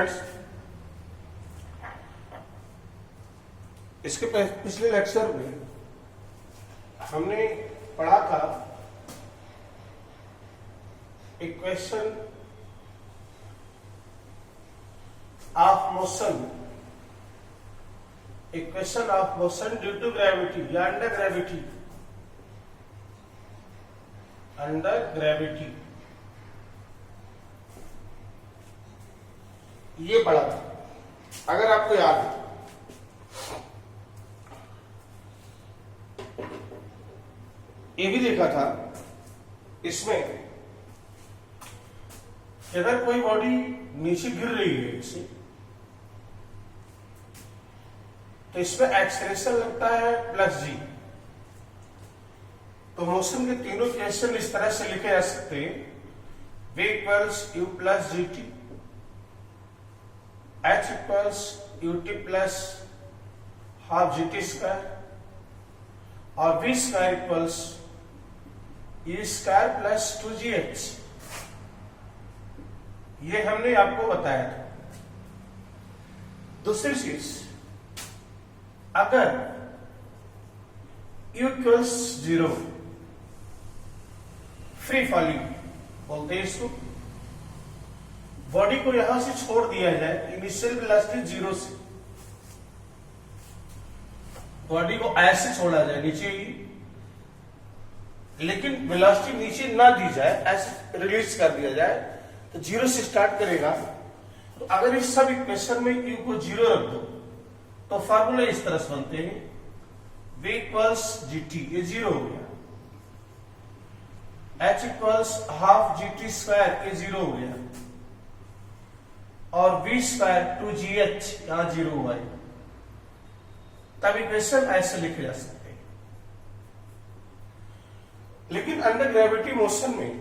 Students, इसके पिछले lecture में हमने पढ़ा था equation of motion due to gravity या अंडर ग्रेविटी ये पढ़ा था। अगर आपको याद है ये भी देखा था, इसमें अगर कोई बॉडी नीचे गिर रही है इसे, तो इसमें एक्सेलरेशन लगता है प्लस जी। तो मोशन के तीनों इक्वेशन इस तरह से लिखे जा सकते हैं, v equals u plus g T, h equals u T plus half G T square और v square equals e square plus 2gh। ये हमने आपको बताया था। दूसरी चीज, अगर u इक्वल्स 0, फ्री फॉलिंग बोलते हैं इसको, बॉडी को यहां से छोड़ दिया जाए इनिशियल वेलोसिटी 0 से, बॉडी को ऐसे छोड़ा जाए नीचे ही, लेकिन वेलोसिटी नीचे ना दी जाए, ऐसे रिलीज कर दिया जाए, तो 0 से स्टार्ट करेगा। तो अगर इस सब इक्वेशन में u को 0 रख दो तो फार्मूला इस तरह से बनते हैं, v इक्वल्स जी टी, ये 0 हो गया, h equals half G T square, ये 0 हो गया, और v स्क्वायर 2gh यहां 0 हुआ है। तब इक्वेशन ऐसे लिखे जा सकते हैं। लेकिन अंडर ग्रेविटी मोशन में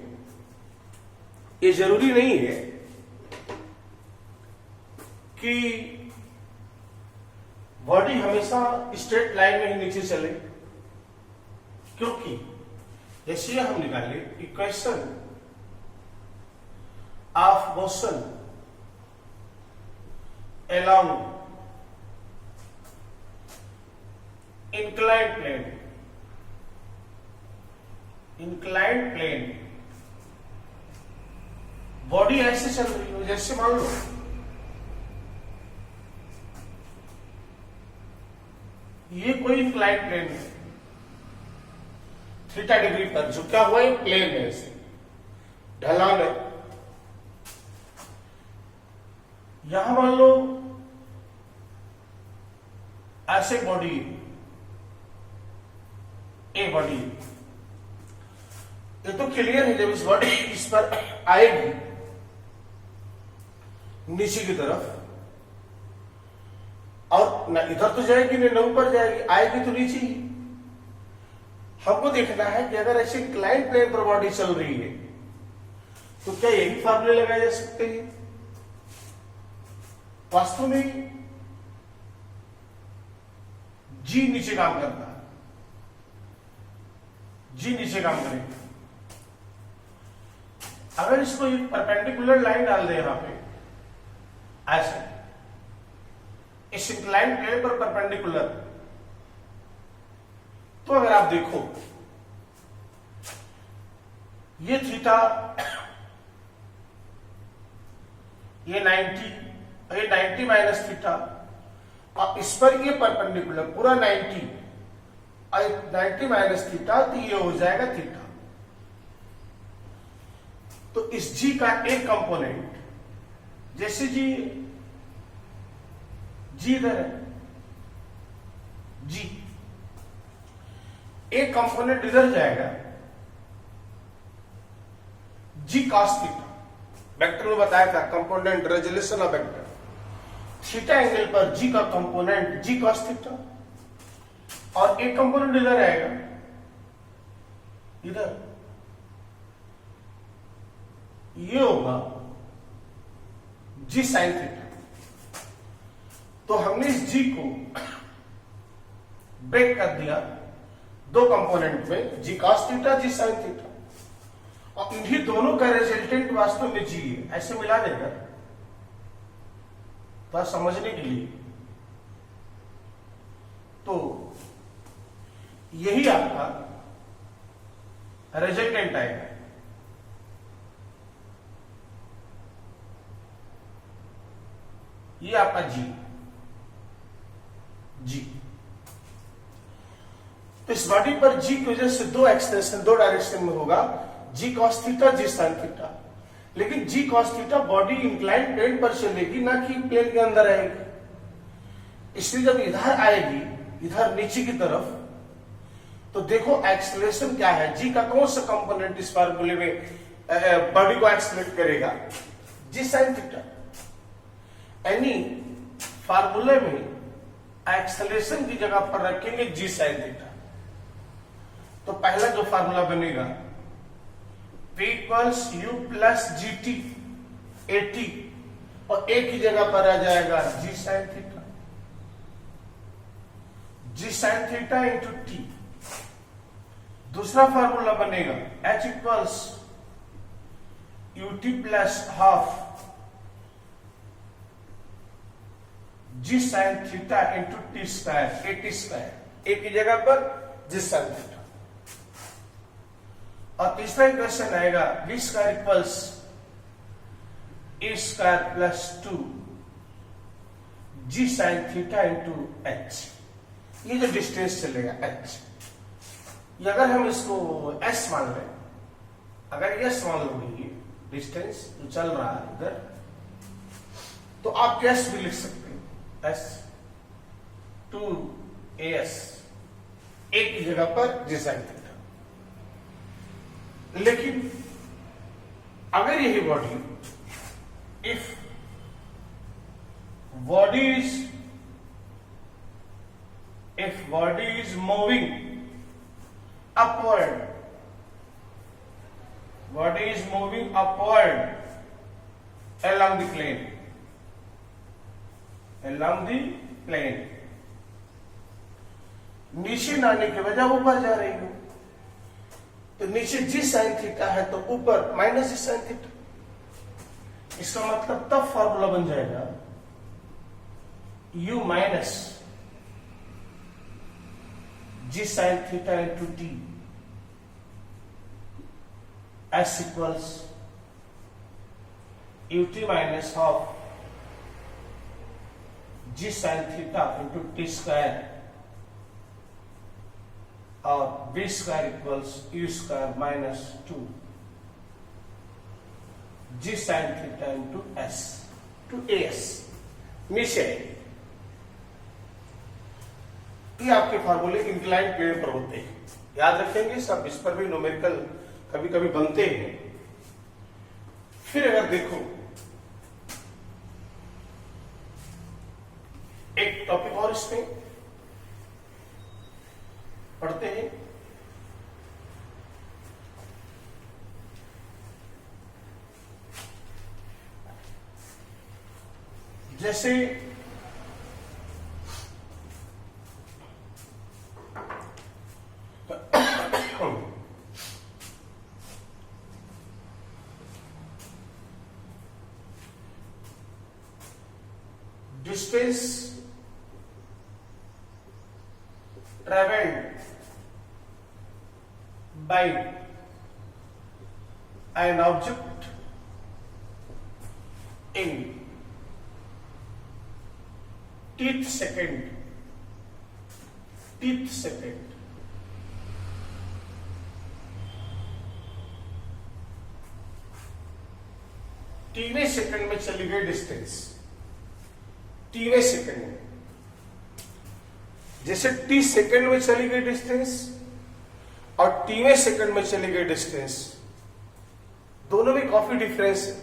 ये जरूरी नहीं है कि बॉडी हमेशा स्ट्रेट लाइन में ही नीचे चले, क्योंकि जैसे हम निकाले equation of motion along inclined plane, body ऐसे चल रही हो, जैसे मान लो ये कोई इंक्लाइंड प्लेन है, थीटा डिग्री पर झुका हुआ है, प्लेन है, ऐसे ढलान है। यहां मान लो ऐसे बॉडी, एक बॉडी, ये तो क्लियर है। जब इस बॉडी इस पर आएगी नीचे की तरफ, और न इधर तो जाएगी न ऊपर जाएगी, आएगी तो नीचे ही। हमको देखना है कि अगर ऐसे इंक्लाइंड प्लेन पर बॉडी चल रही है तो क्या यही फार्मूले लगाए जा सकते हैं? वास्तव में जी नीचे काम करता है, जी नीचे काम करेगा। अगर इसको एक परपेंडिकुलर लाइन डाल दे यहां पे ऐसे, इस इंक्लाइंड प्लेन पर परपेंडिकुलर, तो अगर आप देखो ये थीटा, ये 90 माइनस थीटा, और इस पर ये परपेंडिकुलर पूरा 90 और 90 माइनस थीटा, तो ये हो जाएगा थीटा। तो इस जी का एक कंपोनेंट, जैसे जी इधर है, जी एक कंपोनेंट इधर जाएगा, जी कॉस थीटा, वेक्टर में बताया था component resolution of vector, theta angle पर जी का कंपोनेंट जी कॉस थीटा, और एक कंपोनेंट इधर आएगा, इधर ये होगा जी साइन थीटा। तो हमने इस जी को ब्रेक कर दिया दो कंपोनेंट में, जी cos theta, g sine theta, और इन्हीं दोनों का रिजल्टेंट वास्तव में जी है। ऐसे मिला देगा तो समझने के लिए, तो यही आपका रिजल्टेंट आएगा। ये आपका जी। तो इस बॉडी पर जी की वजह से दो एक्सटेंशन दो डायरेक्शन में होगा, g cos theta, g sine theta. लेकिन g cos theta body incline plane पर चलेगी, ना कि प्लेन के अंदर आएगी। इसलिए जब इधर आएगी, इधर नीचे की तरफ, तो देखो एक्सेलरेशन क्या है, जी का कौन सा कंपोनेंट इस फार्मूले में बॉडी को एक्सेलरेट करेगा, जी साइन थीटा। यानी फार्मूले में एक्सेलरेशन की जगह पर रखेंगे जी साइन थीटा। तो पहला जो फार्मूला बनेगा P equals u plus g t a t, और ए की जगह पर आ जाएगा g sine theta, g sine theta into t. दूसरा फार्मूला बनेगा H equals u t plus half g sine theta into t square, a t square, a की जगह पर जी साइन थीटा। और तीसरा इक्वेशन आएगा B square equals a square plus 2 g sine theta into H. ये जो distance चलेगा H, ये अगर हम इसको एस मान लें, अगर एस मान लोगे ये डिस्टेंस जो चल रहा है इधर, तो आप एस भी लिख सकते हैं, एस 2 एस, ए की जगह पर जी साइन थीटा। लेकिन अगर यही body, if body is moving upward, body is moving upward along the plane, नीचे ना आने की वजह ऊपर जा रही हो, तो नीचे जी साइन थीटा है तो ऊपर माइनस जी साइन थीटा। इसका मतलब तब फॉर्मूला बन जाएगा u minus g sine theta into t, s equals u t minus half g sine theta into t square, और b square equals u square minus 2 g sine theta into s two s. नीचे ये आपके फार्मूले incline plane पर होते हैं, याद रखेंगे सब। इस पर भी न्यूमेरिकल कभी कभी बनते हैं। फिर अगर देखो एक टॉपिक और इसमें पढ़ते हैं, जैसे distance traveled by an object in tth second, टीवें सेकंड में चली गई डिस्टेंस, टीवें सेकंड में, जैसे टी सेकंड में चली गई डिस्टेंस और टीवें सेकंड में चली गई डिस्टेंस, दोनों में काफी डिफरेंस है।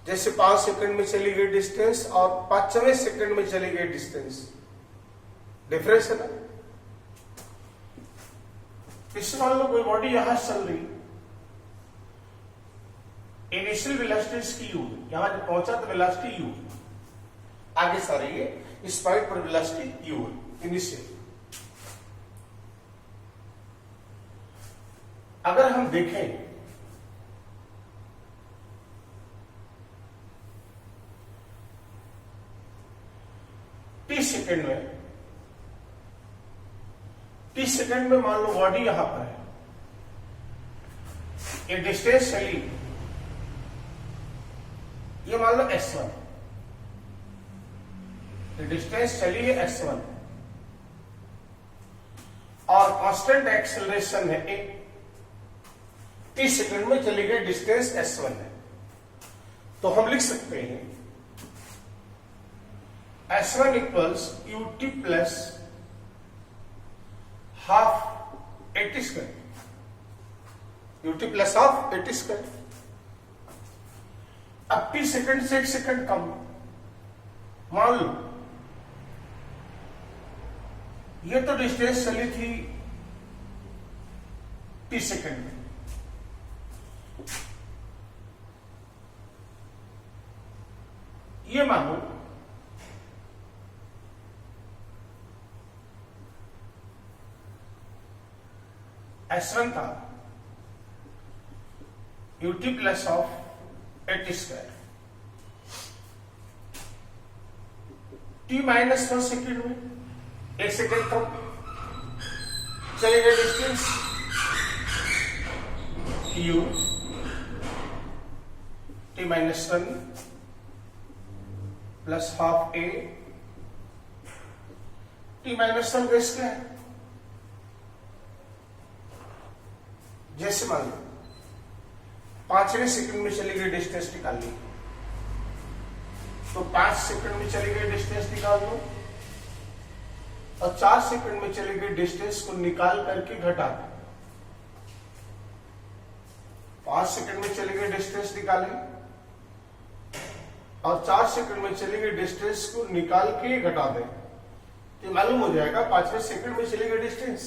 जैसे 5 सेकंड में चली गई डिस्टेंस और 5वें सेकंड में चली गई डिस्टेंस, डिफरेंस है ना। इस मान लो कोई बॉडी यहां चल रही, इनिशियल वेलोसिटी इसकी यू, यहां जब पहुंचा तो वेलोसिटी यू, आगे से रही है, इस पॉइंट पर वेलोसिटी यू इनिशियल। अगर हम देखें सेकंड में, टी सेकंड में मान लो बॉडी यहां पर है, ये डिस्टेंस चली, ये मान लो s1, ये डिस्टेंस चली है s1 और कांस्टेंट एक्सेलरेशन है a, टी सेकंड में चली गई डिस्टेंस s1 है, तो हम लिख सकते हैं s1 equals ut plus half a t square, ut plus half a t square. अब टी सेकंड से 1 सेकंड कम, मान लो ये तो डिस्टेंस चली थी टी सेकंड में, ये मानो s1 था ut plus half a t square, T minus 1 second में 1 सेकेंड कम चलेगा distance u T minus 1 plus half a T minus 1 का स्क्वायर। जैसे मान लो 5वें सेकंड में चली गई डिस्टेंस निकाल ली, तो 5 सेकंड में चली गई डिस्टेंस निकाल दो और 4 सेकंड में चली गई डिस्टेंस को निकाल करके घटा दो। 5 सेकंड में चली गई डिस्टेंस निकालें और 4 सेकंड में चली गई डिस्टेंस को निकाल के घटा दें, तो मालूम हो जाएगा 5वें सेकंड में चली गई डिस्टेंस।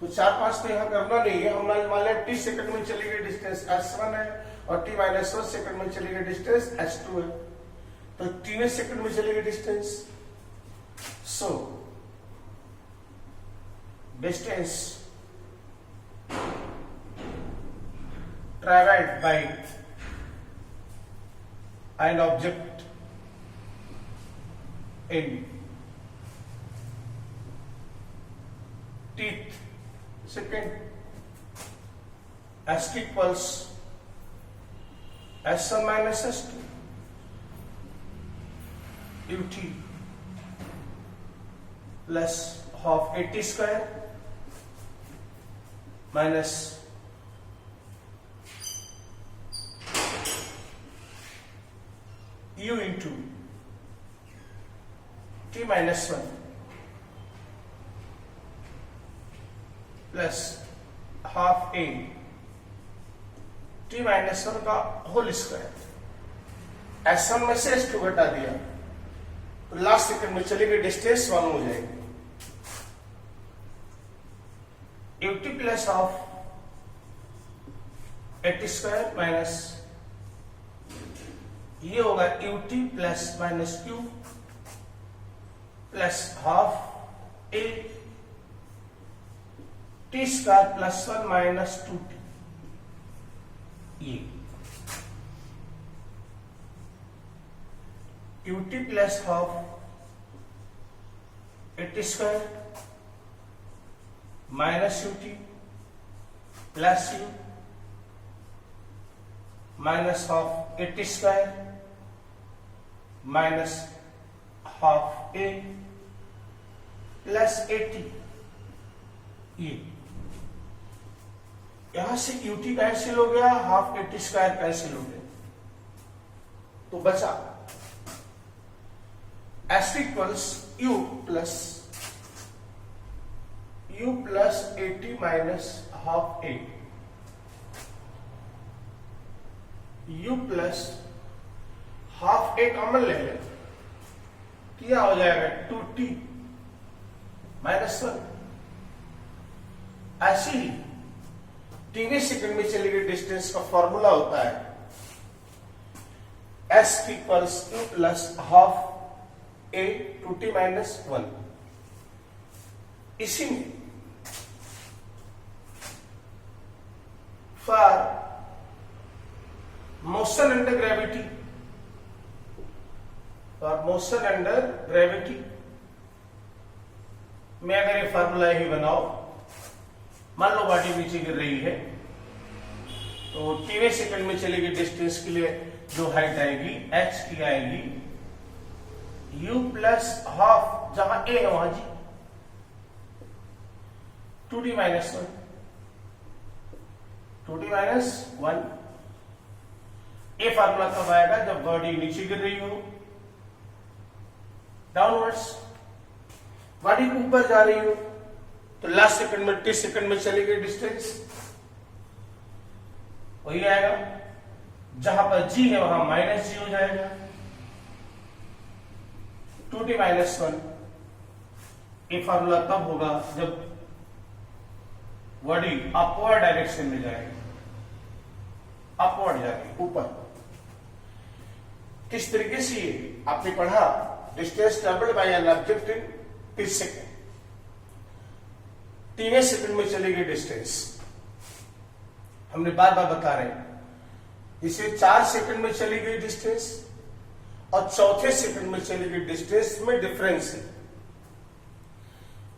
तो 4-5 तो यहां करना नहीं है, हम मान लें टी सेकंड में चली गई डिस्टेंस s1 है और टी माइनस 1 सेकंड में चली गई डिस्टेंस s2 है, तो 3 सेकंड में चली गई distance. So distance travelled bye an object in teeth second s equals s1 minus s2 ut plus half at square minus u into t minus 1 plus half a T minus 1 का whole square. s1 में से s2 घटा दिया तो last second में चली गई distance मालूम हो जाएगी। ut plus half a t square minus ये होगा ut plus minus q plus half a t square plus 1 minus 2t, ये ut plus half a t square minus ut plus u minus half a t square minus half a plus 80, ये यहां से ut cancel हो गया, half a t square cancel हो गया, तो बचा s equals u plus 80 minus half a u plus half a common ले लें, क्या हो जाएगा 2t माइनस 1। ऐसे ही 3 सेकंड में चली गई डिस्टेंस का फॉर्मूला होता है s equals u plus half a 2t minus 1। इसी में फॉर मोशन अंडर ग्रेविटी और मोशन अंडर ग्रेविटी में अगर ये फार्मूला ही बनाओ, मान लो बॉडी नीचे गिर रही है तो 3 सेकंड में चलेगी डिस्टेंस के लिए जो हाइट आएगी h की आएगी u प्लस हाफ, जहां a है वहां जी 2d माइनस 1, 2d माइनस 1। ये फार्मूला कब आएगा? जब बॉडी नीचे गिर रही हो डाउनवर्ड्स, बॉडी को ऊपर जा रही हो तो लास्ट सेकंड में 30 सेकंड में चली गई डिस्टेंस वही आएगा। जहां पर g है वहां माइनस g हो जाएगा 2d माइनस 1। ये फार्मूला तब होगा जब बॉडी अपवर्ड डायरेक्शन में जाएगी, अपवर्ड जाएगी ऊपर। किस तरीके से आपने पढ़ा? Distance travelled by an object in 30 second, 3 second में चलेगी डिस्टेंस। हमने बार बार बता रहे हैं इसे 4 सेकंड में चली गई डिस्टेंस और चौथे सेकंड में चली गई डिस्टेंस में डिफरेंस है।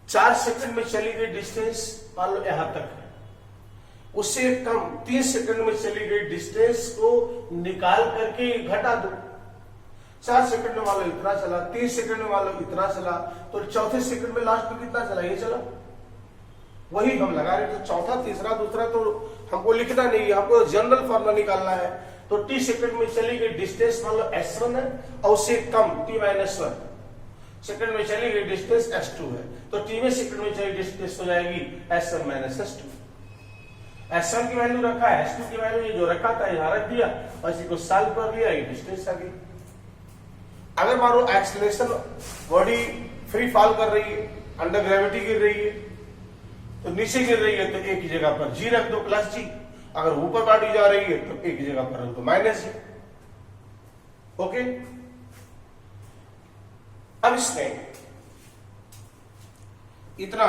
4 सेकंड में चली गई डिस्टेंस मान लो यहां तक है, उससे कम 3 सेकंड में चली गई डिस्टेंस को निकाल करके घटा दो। 4 सेकंड में मान लो इतना चला, 3 सेकंड में मान लो इतना चला, तो चौथे सेकंड में लास्ट में कितना चला? ये चला। वही हम लगा रहे थे, चौथा तीसरा दूसरा तो हमको लिखना नहीं है, हमको जनरल फॉर्मूला निकालना है। तो t सेकंड में चली गई डिस्टेंस मान लो s1 है और उससे कम t माइनस 1 सेकंड में चली गई डिस्टेंस s2 है, तो t सेकंड में चली डिस्टेंस हो जाएगी s1 माइनस s2। s1 की वैल्यू रखा है, s2 की वैल्यू ये जो रखा था यहाँ रख दिया और इसी को सॉल्व कर लिया, ये डिस्टेंस आ गई। अगर मानो एक्सेलरेशन बॉडी फ्री फॉल कर रही है, अंडर ग्रेविटी गिर रही है, तो नीचे गिर रही है तो एक ही जगह पर g रख दो प्लस g, अगर ऊपर बॉडी जा रही है तो एक ही जगह पर रख दो माइनस g। ओके, अब इसमें इतना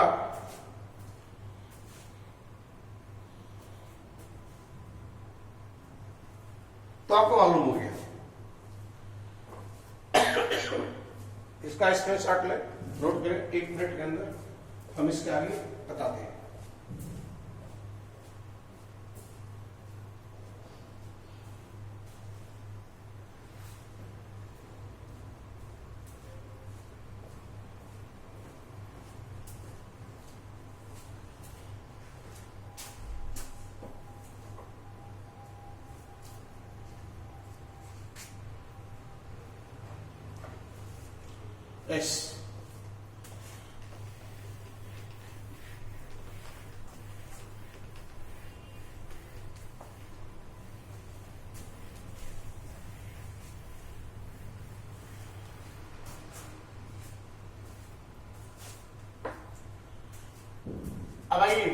तो आपको मालूम हो गया। इसका स्क्रीनशॉट ले, नोट करें, 1 मिनट के अंदर हम इसके आगे बताते हैं। यस, अब आइए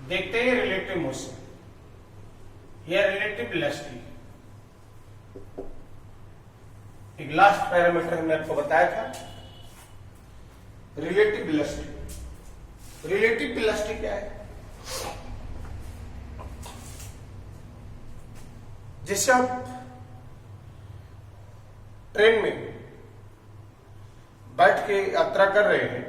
देखते हैं रिलेटिव मोशन या रिलेटिव वेलोसिटी। एक लास्ट पैरामीटर हमने आपको बताया था रिलेटिव वेलोसिटी। रिलेटिव वेलोसिटी क्या है? जैसे आप ट्रेन में बैठ के यात्रा कर रहे हैं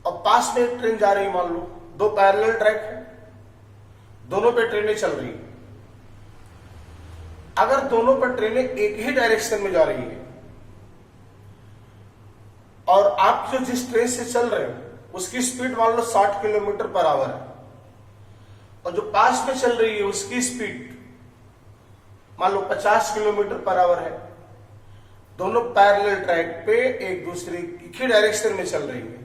और पास में एक ट्रेन जा रही है, मान लो 2 पैरेलल ट्रैक है, दोनों पे ट्रेनें चल रही है। अगर दोनों पर ट्रेनें एक ही डायरेक्शन में जा रही है और आप जो जिस ट्रेन से चल रहे हो उसकी स्पीड मान लो 60 किलोमीटर पर आवर है और जो पास में चल रही है उसकी स्पीड मान लो 50 किलोमीटर पर आवर है, दोनों पैरेलल ट्रैक पे एक दूसरे की डायरेक्शन में चल रही है।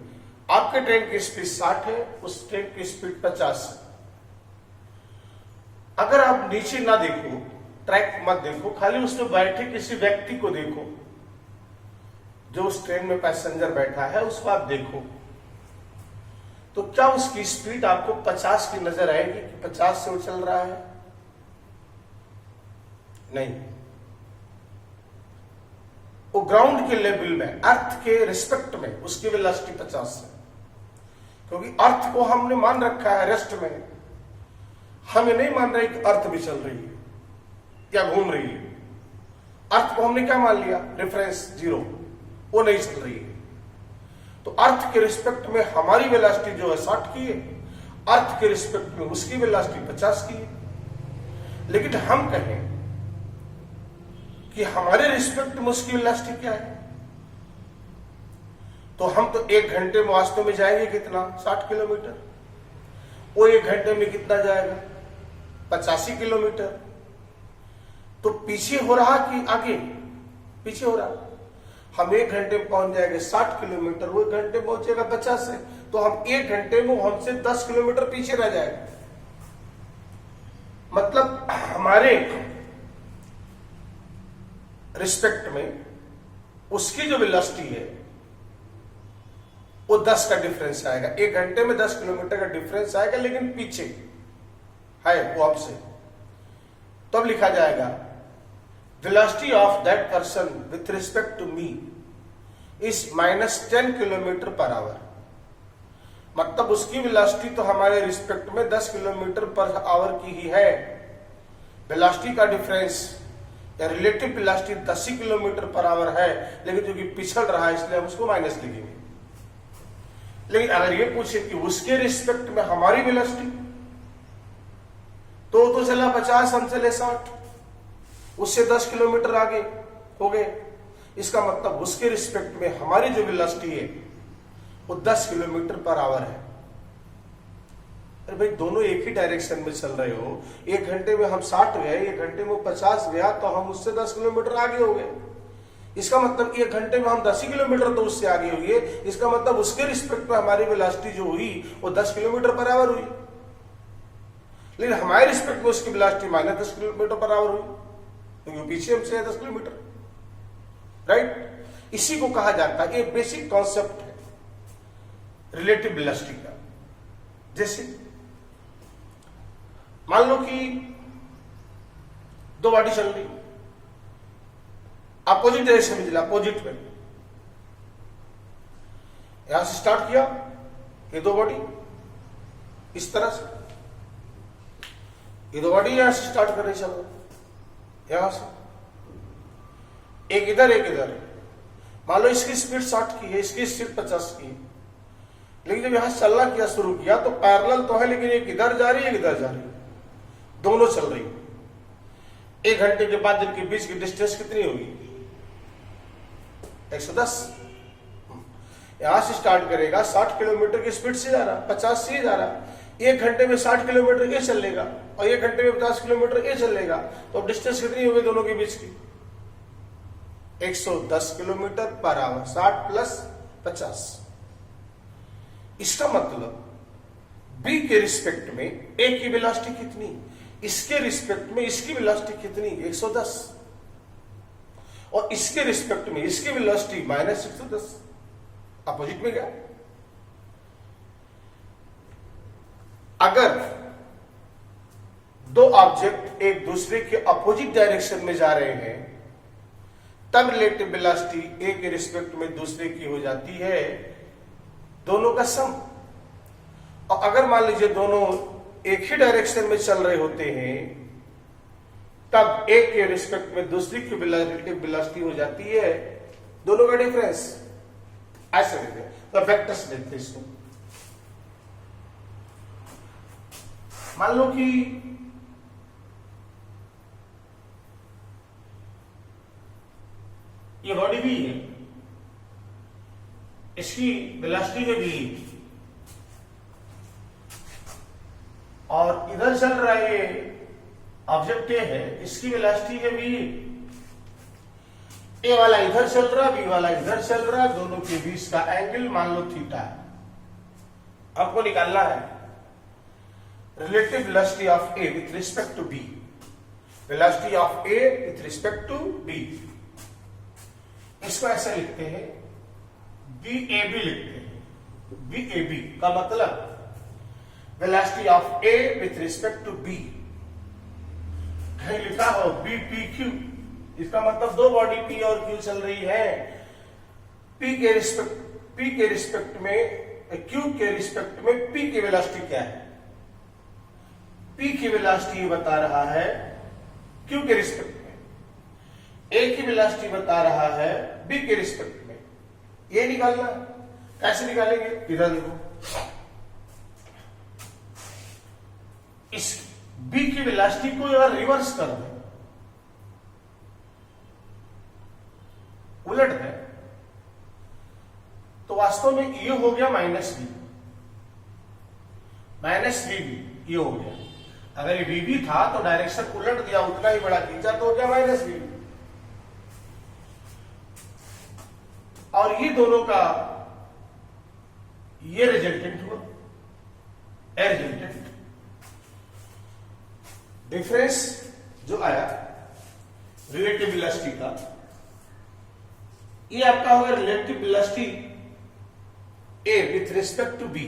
आपके ट्रेन की स्पीड 60 है, उस ट्रेन की स्पीड 50 है। अगर आप नीचे ना देखो, ट्रैक मत देखो, खाली उसमें बैठे किसी व्यक्ति को देखो, जो उस ट्रेन में पैसेंजर बैठा है उसको आप देखो, तो क्या उसकी स्पीड आपको 50 की नजर आएगी कि 50 से वो चल रहा है? नहीं। वो ग्राउंड के लेवल में, अर्थ के रिस्पेक्ट में उसकी वेलोसिटी 50 है, क्योंकि अर्थ को हमने मान रखा है रेस्ट में। हमें नहीं मान रहे कि अर्थ भी चल रही है या घूम रही है, अर्थ को हमने क्या मान लिया, रेफरेंस 0, वो नहीं चल रही है। तो अर्थ के रिस्पेक्ट में हमारी वेलोसिटी जो है 60 की है, अर्थ के रिस्पेक्ट में उसकी वेलोसिटी 50 की है। लेकिन हम कहें कि हमारे रिस्पेक्ट में उसकी वेलोसिटी क्या है, तो हम तो 1 घंटे में वास्तव में जाएंगे कितना, 60 किलोमीटर। वो 1 घंटे में कितना जाएगा, 85 किलोमीटर। तो पीछे हो रहा कि आगे, पीछे हो रहा। हम 1 घंटे में पहुंच जाएंगे 60 किलोमीटर, वो 1 घंटे में पहुंचेगा 50 से, तो हम 1 घंटे में हमसे 10 किलोमीटर पीछे रह जाएगा। मतलब हमारे रिस्पेक्ट में उसकी जो वेलोसिटी है वो 10 का डिफरेंस आएगा। 1 घंटे में 10 किलोमीटर का डिफरेंस आएगा, लेकिन पीछे है वो आपसे। तब लिखा जाएगा velocity of that person with respect to me is -10 kilometre per hour. मतलब उसकी वेलोसिटी तो हमारे रिस्पेक्ट में 10 किलोमीटर पर आवर की ही है। वेलोसिटी का डिफरेंस या relative velocity 10 kilometre per our है, लेकिन जो कि पिछड़ रहा है इसलिए हम उसको माइनस लिखेंगे। लेकिन अगर ये पूछे कि उसके रिस्पेक्ट में हमारी वेलोसिटी, तो चला 50, हम चले 60, उससे 10 किलोमीटर आगे हो गए। इसका मतलब उसके रिस्पेक्ट में हमारी जो वेलोसिटी है वो 10 किलोमीटर पर आवर है। अरे भाई, दोनों एक ही डायरेक्शन में चल रहे हो, 1 घंटे में हम 60 गए, 1 घंटे में 50 गया, तो हम उससे 10 किलोमीटर आगे हो गए। इसका मतलब 1 घंटे में हम 10 किलोमीटर तो उससे आगे हुए। इसका मतलब उसके रिस्पेक्ट में हमारी वेलोसिटी जो हुई वो 10 किलोमीटर पर आवर हुई। लेकिन हमारे रिस्पेक्ट में उसकी वेलोसिटी -10 किलोमीटर पर आवर हुई, क्योंकि पीछे हमसे है 10 किलोमीटर, राइट। इसी को कहा जाता है, ये बेसिक कॉन्सेप्ट है रिलेटिव वेलोसिटी का। जैसे मान लो कि 2 गाड़ी चल रही, अपोजिट डायरेक्शन में चला, अपोजिट में। यहां से स्टार्ट किया, ये 2 बॉडी इस तरह से, ये 2 बॉडी यहां से स्टार्ट कर रही, चलो यहां से, एक इधर एक इधर। मान लो इसकी स्पीड 60 की है, इसकी स्पीड 50 की है, लेकिन जब यहां चलना किया शुरू किया तो पैरेलल तो है, लेकिन एक इधर जा रही है, एक इधर जा रही है, दोनों चल रही है। 1 घंटे के बाद इनके बीच की डिस्टेंस कितनी होगी, 110। यहां से स्टार्ट करेगा, 60 किलोमीटर की स्पीड से जा रहा, 50 से जा रहा, 1 घंटे में 60 किलोमीटर ये चलेगा और 1 घंटे में 50 किलोमीटर ये चलेगा, तो अब डिस्टेंस कितनी होगी दोनों के बीच की, 110 किलोमीटर पर आवर, 60 प्लस 50। इसका मतलब बी के रिस्पेक्ट में ए की वेलोसिटी कितनी, इसके रिस्पेक्ट में इसकी वेलोसिटी कितनी, 110, और इसके रिस्पेक्ट में इसकी वेलोसिटी -110, अपोजिट में गया। अगर 2 ऑब्जेक्ट एक दूसरे के अपोजिट डायरेक्शन में जा रहे हैं, तब रिलेटिव वेलोसिटी ए के रिस्पेक्ट में दूसरे की हो जाती है दोनों का सम। और अगर मान लीजिए दोनों एक ही डायरेक्शन में चल रहे होते हैं, तब एक के रिस्पेक्ट में दूसरी की रिलेटिव वेलोसिटी हो जाती है दोनों का डिफरेंस। ऐसे देखते हैं, तो वेक्टर्स देखते हैं इसको। मान लो कि ये बॉडी भी है, इसकी वेलोसिटी है भी, और इधर चल रहा है ये ऑब्जेक्ट ए है, इसकी वेलोसिटी है भी। ए वाला इधर चल रहा, बी वाला इधर चल रहा, दोनों के बीच का एंगल मान लो थीटा है। आपको निकालना है relative velocity of A with respect to B, velocity of A with respect to B. इसको ऐसे लिखते हैं, बी ए बी लिखते हैं। बी ए बी का मतलब velocity of A with respect to B. कहीं लिखा हो बी पी क्यू, इसका मतलब 2 बॉडी पी और क्यू चल रही है। पी के रिस्पेक्ट में, क्यू के रिस्पेक्ट में पी की वेलोसिटी क्या है, पी की वेलोसिटी बता रहा है क्यू के रिस्पेक्ट में। ए की वेलोसिटी बता रहा है बी के रिस्पेक्ट में, ये निकालना। कैसे निकालेंगे, इधर देखो, इस बी की वेलोसिटी को अगर रिवर्स कर दें, उलट दें, तो वास्तव में ये हो गया माइनस वी ये हो गया। अगर ये वी था तो डायरेक्शन उलट दिया, उतना ही बड़ा खींचा तो हो गया माइनस वी। और ये दोनों का ये रिजल्टेंट हुआ, ए रिजल्टेंट। डिफरेंस जो आया रिलेटिव वेलोसिटी का, ये आपका होगा relative velocity a with respect to b,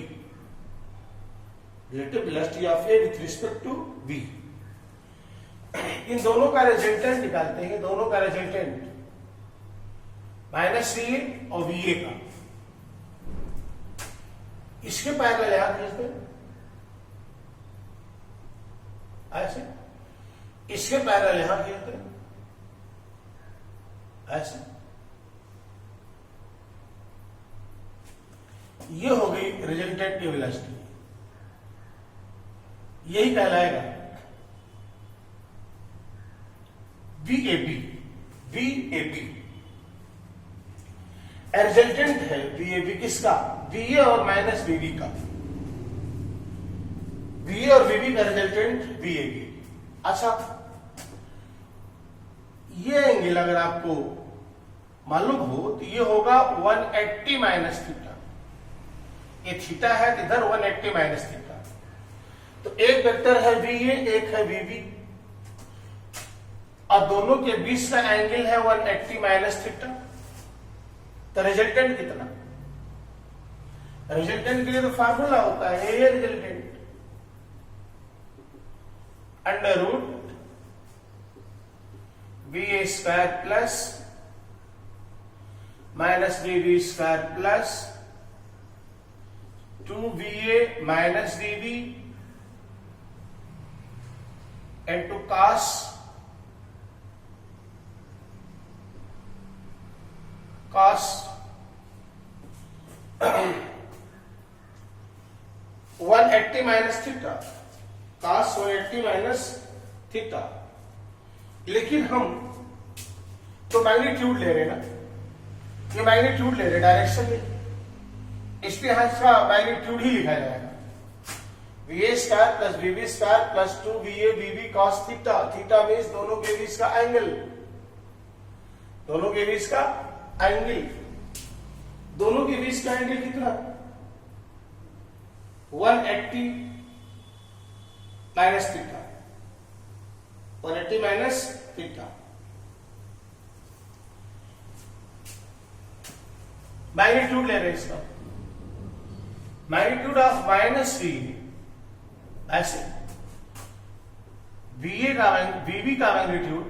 relative velocity of A with respect to b. इन दोनों का रिजल्टेंट निकालते हैं, दोनों का रिजल्टेंट माइनस वी ए और वी ए का, इसके पैरेलल यहां खींच दें ऐसे, इसके पैरेलल यहां खींच दें ऐसे। ये हो गई रिजल्टेंट की वेलोसिटी, यही कहलाएगा वीएबी। वीएबी रिजल्टेंट है वीएबी किसका, वीए और माइनस वीबी का। वीए और वीबी का रिजल्टेंट वीएबी। अच्छा, ये एंगल अगर आपको मालूम हो तो ये होगा 180 माइनस थीटा। ये थीटा है, इधर 180 माइनस थीटा। तो एक वेक्टर है वीए, एक है वीबी, और दोनों के बीच का एंगल है 180 माइनस थीटा। तो रिजल्टेंट कितना, रिजल्टेंट के लिए तो फार्मूला होता है, ये resultant under root V A square plus minus V square plus 2va minus dv into cos 180 minus theta, cos 180 minus theta. लेकिन हम तो मैग्नीट्यूड ले रहे ना, ये मैग्नीट्यूड ले रहे, डायरेक्शन नहीं, इसलिए यहां इसका मैग्नीट्यूड ही लिखा जाएगा। V square plus V B square plus 2va V B cos theta. Theta means दोनों के बीच का एंगल, दोनों के बीच का एंगल, दोनों के बीच का एंगल कितना, 180 minus theta, 180 minus theta. Magnitude ले रहे हैं इसका, मैग्नीट्यूड ऑफ माइनस वी ऐसे, वीए का वीबी का मैग्नीट्यूड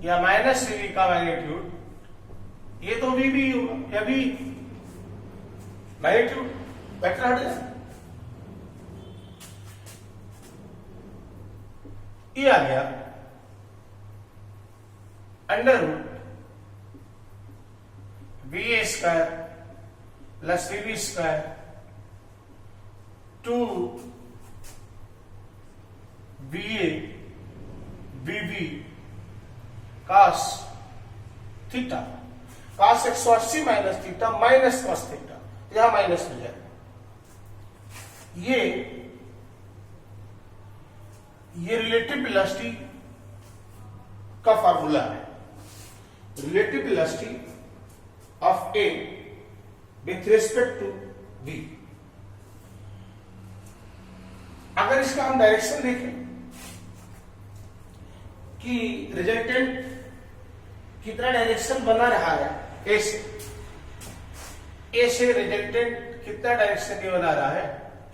या माइनस वीबी का मैग्नीट्यूड, ये तो वीबी होगा या वी मैग्नीट्यूड वेक्टर हट जाए, ये आ गया under root V square plus V B square 2va V B cos theta, cos 180 minus theta minus cos theta, यहां माइनस हो जाएगा। ये रिलेटिव वेलोसिटी का फार्मूला है, relative velocity of A with respect to v। अगर इसका हम डायरेक्शन देखें कि रिजल्टेंट कितना डायरेक्शन बना रहा है, ए से रिजल्टेंट कितना डायरेक्शन ये बना रहा है,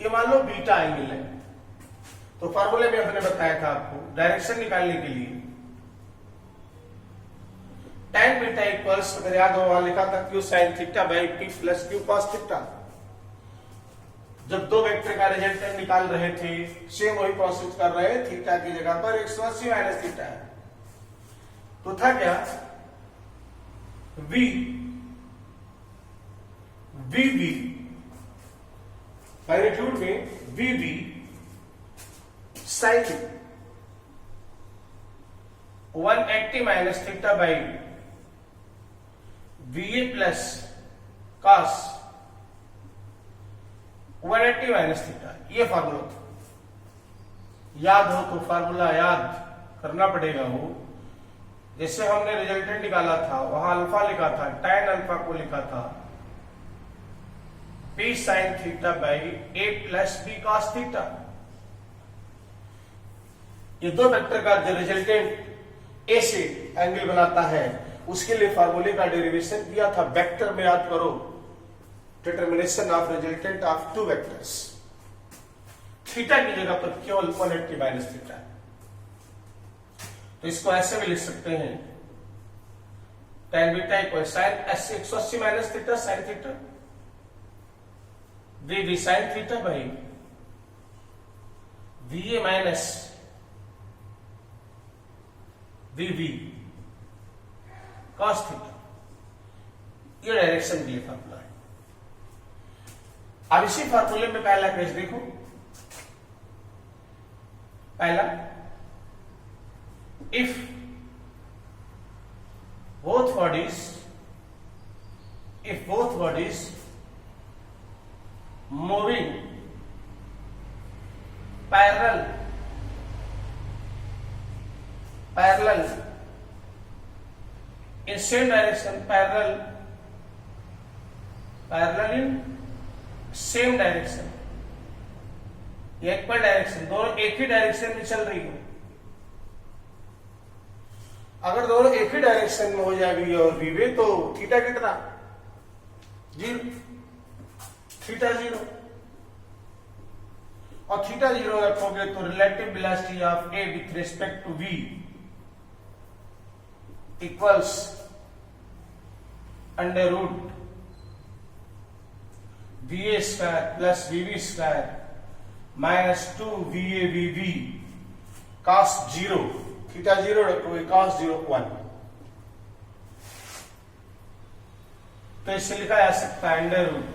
ये मान लो बीटा एंगल है। तो फार्मूले में हमने बताया था आपको डायरेक्शन निकालने के लिए tan बीटा इक्वल्स, अगर याद हो वहां लिखा था q sin theta by p plus q cos theta. जब दो वेक्टर का रिजल्टेंट निकाल रहे थे, सेम वही प्रोसेस कर रहे हैं, थीटा की जगह पर 180 माइनस थीटा है। तो था क्या, वी वी मैग्नीट्यूड में V sine 180 minus theta by VA plus cos 180 minus theta, ये फार्मूला था। याद हो तो फार्मूला याद करना पड़ेगा। वो जैसे हमने रिजल्टेंट निकाला था, वहां अल्फा लिखा था, tan अल्फा को लिखा था P sign theta by A plus B cos theta. ये दो वेक्टर का जो रिजल्टेंट A से एंगल बनाता है, उसके लिए फार्मूले का डेरिवेशन दिया था। वेक्टर में याद करो, determination of resultant of two vectors. Theta की जगह पर केवल 180 माइनस थीटा, तो इसको ऐसे भी लिख सकते हैं, tan beta equal sine 180 minus theta sine theta V sine theta by VA minus VB cos theta. ये डायरेक्शन के लिए फार्मूला है। अब इसी फार्मूले में पहला केस देखो। पहला, if both bodies moving parallel in same direction, parallel in same direction, equal direction, दोनों एक ही डायरेक्शन में चल रही हो। अगर दोनों एक ही डायरेक्शन में हो जाएगी और वीवे, तो थीटा कितना, 0, थीटा 0। और थीटा 0 रखोगे तो relative velocity of A with respect to V equals under root VA square plus VB square minus 2 VA VB cos 0, theta 0 रखोगे cos 0 1। तो इसे लिखा जा सकता है under root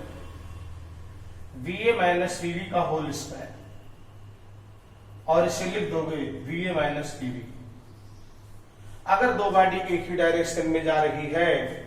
VA minus VB का होल स्क्वायर, और इसे लिख दोगे VA माइनस VB। अगर दो बॉडी एक ही डायरेक्शन में जा रही है